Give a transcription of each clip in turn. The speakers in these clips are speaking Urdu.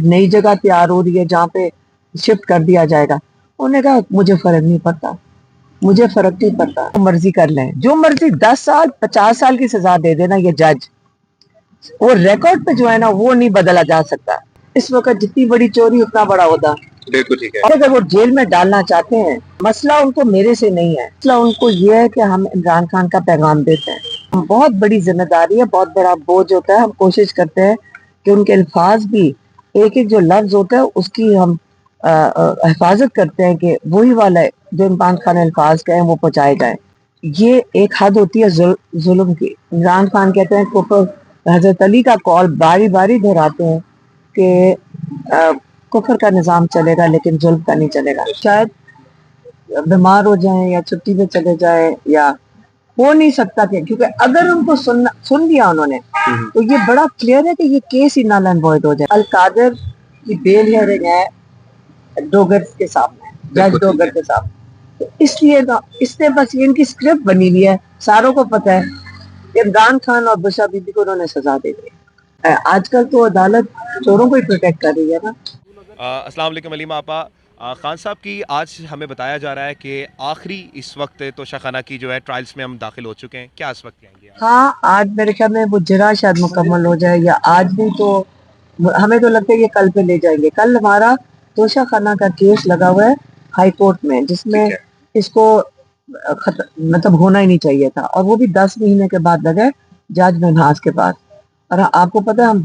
نئی جگہ تیار ہو رہی ہے جہاں پہ شفٹ کر دیا جائے گا. انہوں نے کہا مجھے فرق نہیں پڑتا, مجھے فرق نہیں پڑتا, مرضی کر لیں, جو مرضی 10 سال 50 سال کی سزا دے دینا یہ جج, وہ ریکارڈ پہ جو ہے نا وہ نہیں بدلا جا سکتا. اس وقت جتنی بڑی چوری اتنا بڑا ہوتا. بالکل ٹھیک ہے. اور اگر وہ جیل میں ڈالنا چاہتے ہیں, مسئلہ ان کو میرے سے نہیں ہے, مسئلہ ان کو یہ ہے کہ ہم عمران خان کا پیغام دیتے ہیں. بہت بڑی ذمہ داری ہے, بہت بڑا بوجھ ہوتا ہے. ہم کوشش کرتے ہیں کہ ان کے الفاظ بھی ایک ایک جو لفظ ہوتا ہے اس کی ہم حفاظت کرتے ہیں کہ وہی والا ہے جو عمران خان الفاظ کہیں وہ پہنچائے جائیں. یہ ایک حد ہوتی ہے ظلم کی. عمران خان کہتے ہیں کفر, حضرت علی کا قول باری باری دہراتے ہیں کہ کفر کا نظام چلے گا لیکن ظلم کا نہیں چلے گا. شاید بیمار ہو جائیں یا چھٹی پہ چلے جائیں, یا ہو نہیں سکتا کہ کیونکہ اگر ان کو سن لیا انہوں نے تو یہ بڑا کلیئر ہے کہ یہ کیس ہی نل اینڈ وائڈ ہو جائے. القادر کی بیل ہیئرنگ ہے ڈوگر کے سامنے, جج ڈوگر کے سامنے. تو اس لیے اس نے بس یہ ان کی اسکرپٹ بنی ہوئی ہے, ساروں کو پتہ ہے کہ عمران خان اور بشرا بی بی کو انہوں نے سزا دے دی. آج کل تو عدالت چوروں کو ہی پروٹیکٹ کر رہی ہے نا. السلام علیکم علیمہ آپا. خان صاحب کی آج ہمیں بتایا جا رہا ہے کہ آخری اس وقت توشہ خانہ کی جو ہے ٹرائلز میں ہم داخل ہو چکے ہیں, کیا اس وقت کہیں گے؟ ہاں, آج میرے خیال میں وہ جرا شاید مکمل ہو جائے, یا آج بھی تو ہمیں تو لگتا ہے یہ کل پہ لے جائیں گے. کل ہمارا توشہ خانہ کا کیس لگا ہوا ہے ہائی کورٹ میں, جس میں اس کو مطلب ہونا ہی نہیں چاہیے تھا, اور وہ بھی 10 مہینے کے بعد لگا جج منہاس کے پاس. اور آپ کو پتہ ہے ہم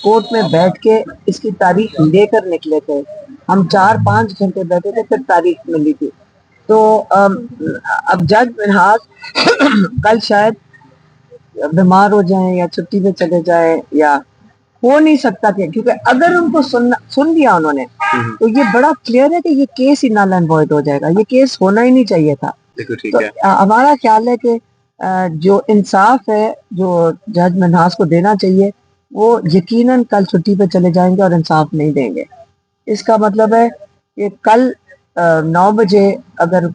کورٹ میں بیٹھ کے اس کی تاریخ لے کر نکلے تھے, ہم 4-5 گھنٹے بیٹھے تھے, پھر تاریخ ملی تھی. تو اب جج منہاس کل شاید بیمار ہو جائیں یا چھٹی پہ چلے جائیں, یا ہو نہیں سکتا کہ کیونکہ اگر ان کو سن لیا انہوں نے تو یہ بڑا کلیئر ہے کہ یہ کیس ہی نل اینڈ وائڈ ہو جائے گا. یہ کیس ہونا ہی نہیں چاہیے تھا. تو ہمارا خیال ہے کہ جو انصاف ہے جو جج منہاس کو دینا چاہیے وہ یقیناً کل چھٹی پہ چلے جائیں گے اور انصاف نہیں دیں گے. اس کا مطلب ہے کہ کل 9 بجے اگر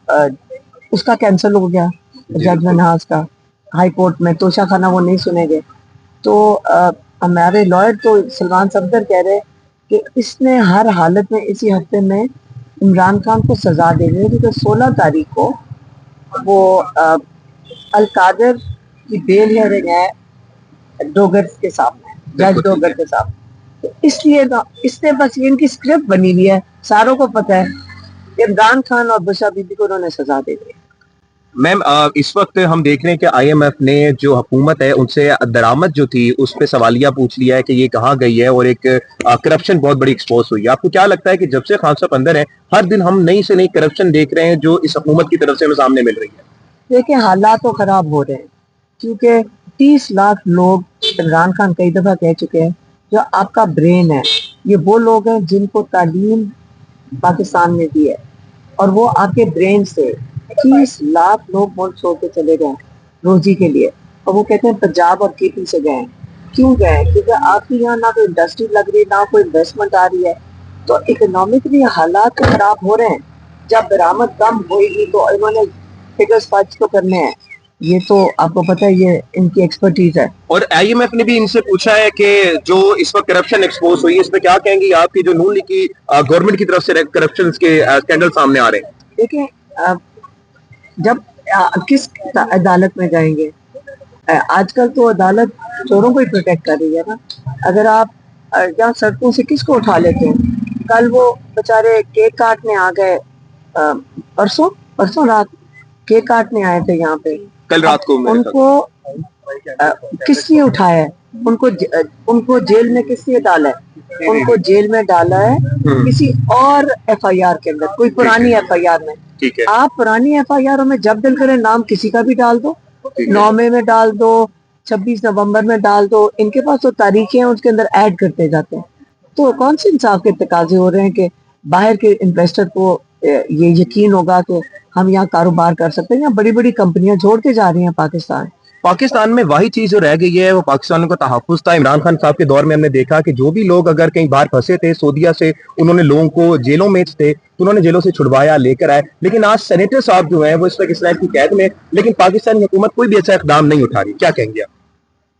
اس کا کینسل ہو گیا جج منہاس کا ہائی کورٹ میں, توشہ خانہ وہ نہیں سنیں گے, تو ہمارے لائر تو سلمان صفدر کہہ رہے کہ اس نے ہر حالت میں اسی ہفتے میں عمران خان کو سزا دے دیں, کیونکہ 16 تاریخ کو وہ القادر کی بیل ہیئرنگ ہے ڈوگر کے سامنے, جج ڈوگر کے سامنے. تو اس لیے اس نے بس یہ ان کی اسکرپٹ بنی ہوئی ہے, ساروں کو پتہ ہے کہ عمران خان اور بشرا بی بی کو انہوں نے سزا دے دی. میم اس وقت ہم دیکھ رہے ہیں کہ آئی ایم ایف نے جو حکومت ہے ان سے درآمد جو تھی اس پہ سوالیہ پوچھ لیا ہے کہ یہ کہاں گئی ہے, اور ایک کرپشن بہت بڑی ایکسپوز ہوئی ہے. آپ کو کیا لگتا ہے کہ جب سے خان صاحب اندر ہیں ہر دن ہم نئی سے نئی کرپشن دیکھ رہے ہیں جو اس حکومت کی طرف سے ہمیں سامنے مل رہی ہے؟ دیکھیں حالات تو خراب ہو رہے ہیں, کیونکہ 30 لاکھ لوگ عمران خان کئی دفعہ کہہ چکے ہیں جو آپ کا برین ہے, یہ وہ لوگ ہیں جن کو تعلیم پاکستان نے دی ہے, اور وہ آپ کے برین سے 30 لاکھ لوگ ملک چھوڑ کے چلے گئے روزی کے لیے, اور وہ کہتے ہیں پنجاب اور کے پی سے گئے. کیوں گئے؟ کیونکہ آپ کی یہاں نہ کوئی انڈسٹری لگ رہی, نہ کوئی انویسٹمنٹ آ رہی ہے, تو اکنامکلی حالات تو خراب ہو رہے ہیں. جب درآمد کم ہوئے گی تو انہوں نے فگرز فائٹ تو کرنے ہیں, یہ تو آپ کو پتہ ہے یہ ان کی ایکسپرٹیز ہے. اور آئی ایم ایف نے بھی ان سے پوچھا ہے کہ جو اس وقت کرپشن ایکسپوز ہوئی ہے اس پہ کیا کہیں گی آپ کی جو نون لیگ کی گورنمنٹ کی طرف سے کرپشن کے اسکینڈل سامنے آ رہے ہیں؟ دیکھیں جب کس عدالت میں جائیں گے, آج کل تو عدالت چوروں کو ہی پروٹیکٹ کر رہی ہے نا. اگر آپ یہاں سڑکوں سے کس کو اٹھا لیتے ہیں, کل وہ بیچارے کیک کاٹنے آ گئے, پرسوں رات کیک کاٹنے آئے تھے یہاں پہ, کل رات کو ان کو کس لیے اٹھایا ہے, ان کو جیل میں کس لیے ڈالا ہے؟ ان کو جیل میں ڈالا ہے کسی اور ایف آئی آر کے اندر, کوئی پرانی ایف آئی آر میں. آپ پرانی ایف آئی آر میں جب دل کرے نام کسی کا بھی ڈال دو, 9 مئی میں ڈال دو, 26 نومبر میں ڈال دو, ان کے پاس تو تاریخیں ہیں اس کے اندر ایڈ کرتے جاتے ہیں. تو کون سے انصاف کے تقاضے ہو رہے ہیں کہ باہر کے انویسٹر کو یہ یقین ہوگا کہ ہم یہاں کاروبار کر سکتے ہیں, یا بڑی بڑی کمپنیاں چھوڑ کے جا رہی ہیں پاکستان میں وہی چیز جو رہ گئی ہے وہ پاکستان کا تحفظ تھا. عمران خان صاحب کے دور میں ہم نے دیکھا کہ جو بھی لوگ اگر کہیں باہر پھنسے تھے سعودیہ سے, انہوں نے لوگوں کو جیلوں میں تھے تو انہوں نے جیلوں سے چھڑوایا, لے کر آئے. لیکن آج سینیٹر صاحب جو ہیں وہ اس وقت اسرائیل کی قید میں, لیکن پاکستانی حکومت کوئی بھی ایسا اقدام نہیں اٹھا رہی. کیا کہیں گے آپ؟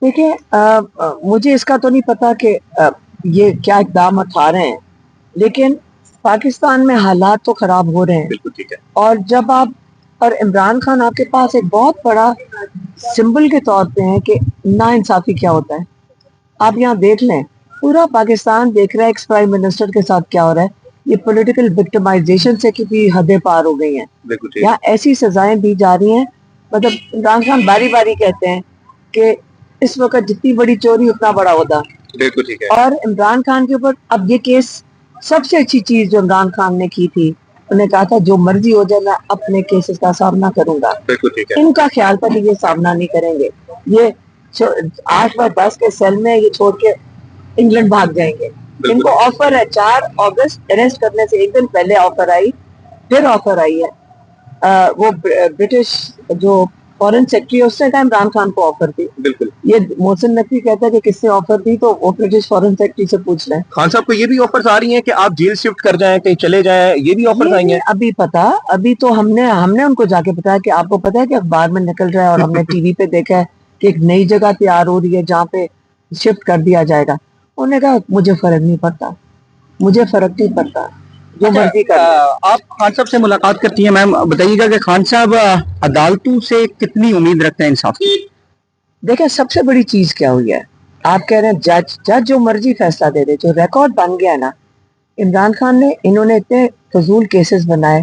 دیکھیں مجھے اس کا تو نہیں پتا کہ یہ کیا اقدام اٹھا رہے ہیں، لیکن پاکستان میں حالات تو خراب ہو رہے ہیں. بالکل ٹھیک ہے. اور جب آپ اور عمران خان آپ کے پاس ایک بہت بڑا سمبل کے طور پہ ہے کہ نا انصافی کیا ہوتا ہے. آپ یہاں دیکھ لیں، پورا پاکستان دیکھ رہا ہے ایکس پرائم منسٹر کے ساتھ کیا ہو رہا ہے. یہ پولیٹیکل وکٹمائزیشن سے بھی حدیں پار ہو گئی ہیں. بالکل ٹھیک. یہاں ایسی سزائیں دی جا رہی ہیں، مطلب عمران خان باری باری کہتے ہیں کہ اس وقت جتنی بڑی چوری اتنا بڑا عہدہ. بالکل ٹھیک ہے. اور عمران خان کے اوپر اب یہ کیس سب سے اچھی چیز جو عمران خان نے کی تھی، انہوں نے کہا تھا جو مرضی ہو جائے میں اپنے کیسز کا سامنا کروں گا. بالکل ٹھیک ہے. ان کا خیال تھا کہ یہ سامنا نہیں کریں گے، یہ 8/10 کے سیل میں یہ چھوڑ کے انگلینڈ بھاگ جائیں گے. ان کو آفر ہے 4 اگست اریسٹ کرنے سے ایک دن پہلے آفر آئی، پھر آفر آئی ہے. وہ برٹش جو فورن سیکٹری ہے اس نے کہا عمران خان کو آفر دی. بالکل. یہ محسن نقوی کہتا ہے کہ کس سے آفر دی، تو وہ برٹش فورن سیکٹری سے پوچھ لیں. خان صاحب کو یہ بھی آفرز آ رہی ہیں کہ آپ جیل شفٹ کر جائیں، کہیں چلے جائیں، یہ بھی آفرز آئی ہیں؟ ابھی پتا، ابھی تو ہم نے ان کو جا کے بتایا کہ آپ کو پتا ہے کہ اخبار میں نکل رہا ہے اور ہم نے ٹی وی پہ دیکھا ہے کہ ایک نئی جگہ تیار ہو رہی ہے جہاں پہ شفٹ کر دیا جائے گا. انہوں نے کہا مجھے فرق نہیں پڑتا، مجھے فرق نہیں پڑتا، جو مرضی کر لیں. آپ خان صاحب سے ملاقات کرتی ہیں میم، بتائیے گا کہ خان صاحب عدالتوں سے کتنی امید رکھتے ہیں انصاف کی؟ دیکھیں سب سے بڑی چیز کیا ہوئی ہے، آپ کہہ رہے ہیں جج جو مرضی فیصلہ دے دے. جو ریکارڈ بن گیا ہے نا عمران خان نے، انہوں نے اتنے فضول کیسز بنائے،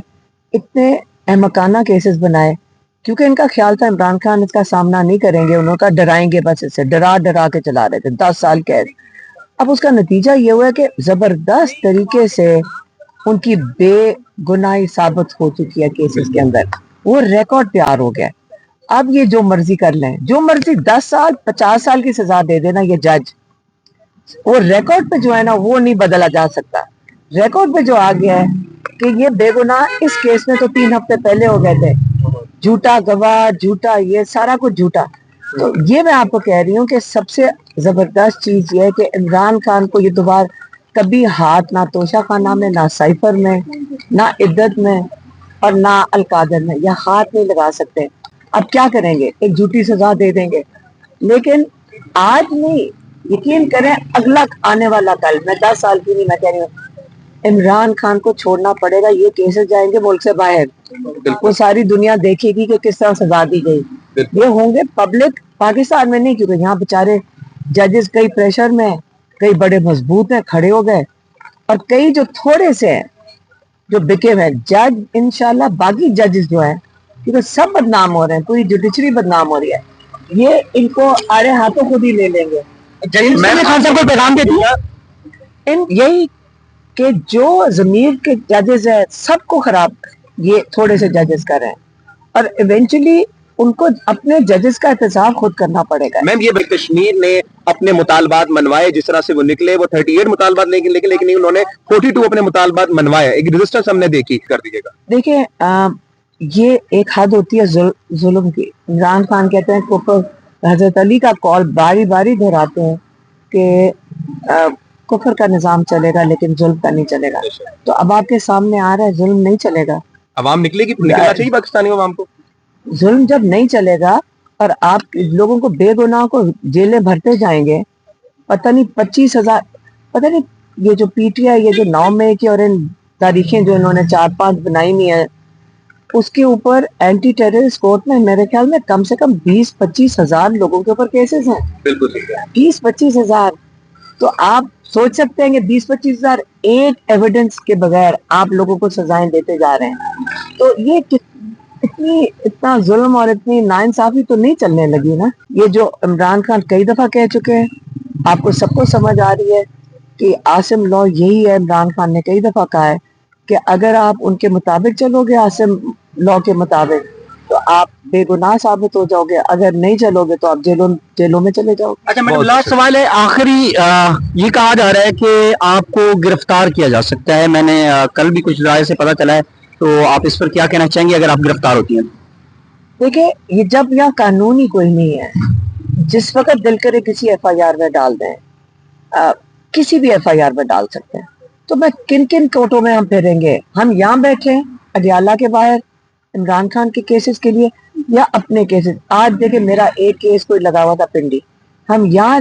اتنے احمقانہ کیسز بنائے، کیونکہ ان کا خیال تھا عمران خان اس کا سامنا نہیں کریں گے. انہوں کا ڈرائیں گے، بس اسے ڈرا کے چلا رہے تھے. 10 سال قید. اب اس کا نتیجہ یہ ہوا ہے کہ زبردست طریقے سے ان کی بے گناہی ثابت ہو چکی ہے کیسز کے اندر. وہ ریکارڈ تیار ہو گیا. اب یہ جو مرضی کر لیں، جو مرضی 10 سال 50 سال کی سزا دے دینا یہ جج، وہ ریکارڈ پہ جو ہے نا وہ نہیں بدلا جا سکتا. ریکارڈ پہ جو آ گیا ہے کہ یہ بے گناہ، اس کیس میں تو 3 ہفتے پہلے ہو گئے تھے، جھوٹا گواہ، جھوٹا یہ سارا کچھ جھوٹا. تو یہ میں آپ کو کہہ رہی ہوں کہ سب سے زبردست چیز یہ ہے کہ عمران خان کو یہ دوبارہ کبھی ہاتھ نہ توشہ خانہ میں، نہ سائفر میں، نہ عدت میں اور نہ القادر میں یہ ہاتھ نہیں لگا سکتے. اب کیا کریں گے؟ ایک جھوٹی سزا دے دیں گے، لیکن آج نہیں، یقین کریں اگلا آنے والا کل، میں 10 سال کی نہیں، میں کہہ رہی ہوں عمران خان کو چھوڑنا پڑے گا. یہ کیسز جائیں گے ملک سے باہر، وہ ساری دنیا دیکھے گی کہ کس طرح سزا دی گئی. یہ ہوں گے پبلک پاکستان میں نہیں، کیونکہ یہاں بےچارے ججز کئی پریشر میں، کئی بڑے مضبوط ہیں کھڑے ہو گئے، اور کئی جو تھوڑے سے ہیں جو بکے ہوئے ہیں. جج انشاءاللہ باقی ججز جو ہیں، کیونکہ سب بدنام ہو رہے ہیں، پوری جوڈیشری بدنام ہو رہی ہے، یہ ان کو آڑے ہاتھوں خود ہی لے لیں گے. میں خان صاحب کو پیغام دیتی ان یہی کہ جو ضمیر کے ججز ہیں سب کو خراب یہ تھوڑے سے ججز کر رہے ہیں، اور ایونچولی ان کو اپنے ججز کا احتساب خود کرنا پڑے گا. میم یہ کشمیر نے اپنے مطالبات منوائے، جس طرح سے وہ نکلے، وہ 38 مطالبات لیکن انہوں نے 42 اپنے مطالبات منوائے. ایک ریزسٹنس ہم نے دیکھی. کر دیجیے گا. دیکھیں یہ ایک حد ہوتی ہے ظلم کی. عمران خان کہتے ہیں کفر، حضرت علی کا قول باری باری دہراتے ہیں کہ کفر کا نظام چلے گا لیکن ظلم کا نہیں چلے گا. تو اب آپ کے سامنے آ رہا ہے ظلم نہیں چلے گا. عوام نکلنا چاہیے پاکستانی عوام کو. ظلم جب نہیں چلے گا اور آپ لوگوں کو بے گناہ کو جیلیں بھرتے جائیں گے، پتہ نہیں 25,000، پتہ نہیں یہ جو پی ٹی آئی، یہ جو 9 مئی کی اور ان تاریخیں جو انہوں نے 4-5 بنائی ہوئی ہیں، اس کے اوپر اینٹی ٹیررسٹ کورٹ میں میرے خیال میں کم سے کم 20-25 ہزار لوگوں کے اوپر کیسز ہیں. بالکل ٹھیک ہے. 20-25 ہزار. تو آپ سوچ سکتے ہیں کہ 20-25 ہزار ایک ایویڈنس کے بغیر آپ لوگوں کو سزائیں دیتے جا رہے ہیں. تو یہ اتنا ظلم اور اتنی ناانصافی تو نہیں چلنے لگی نا. یہ جو عمران خان کئی دفعہ کہہ چکے ہیں، آپ کو سب کو سمجھ آ رہی ہے کہ عاصم لا یہی ہے. عمران خان نے کئی دفعہ کہا ہے کہ اگر آپ ان کے مطابق چلو گے، عاصم لا کے مطابق، تو آپ بے گناہ ثابت ہو جاؤ گے، اگر نہیں چلو گے تو آپ جیلوں میں چلے جاؤ گے. اچھا میڈم، لاسٹ سوال ہے آخری. یہ کہا جا رہا ہے کہ آپ کو گرفتار کیا جا سکتا ہے. میں نے کل بھی کچھ رائے سے پتا چلا ہے، تو آپ اس پر کیا کہنا چاہیں گے اگر آپ گرفتار ہوتی ہیں؟ دیکھیں یہ جب یہاں قانون ہی کوئی نہیں ہے، جس وقت دل کرے کسی ایف آئی آر میں ڈال دیں، کسی بھی ایف آئی آر میں ڈال سکتے ہیں. تو میں کن کوٹوں میں ہم پھریں گے؟ ہم یہاں بیٹھے ہیں اڈیالہ کے باہر عمران خان کے کیسز کے لیے، یا اپنے کیسز. آج دیکھیں میرا ایک کیس کوئی لگا ہوا تھا پنڈی، ہم یہاں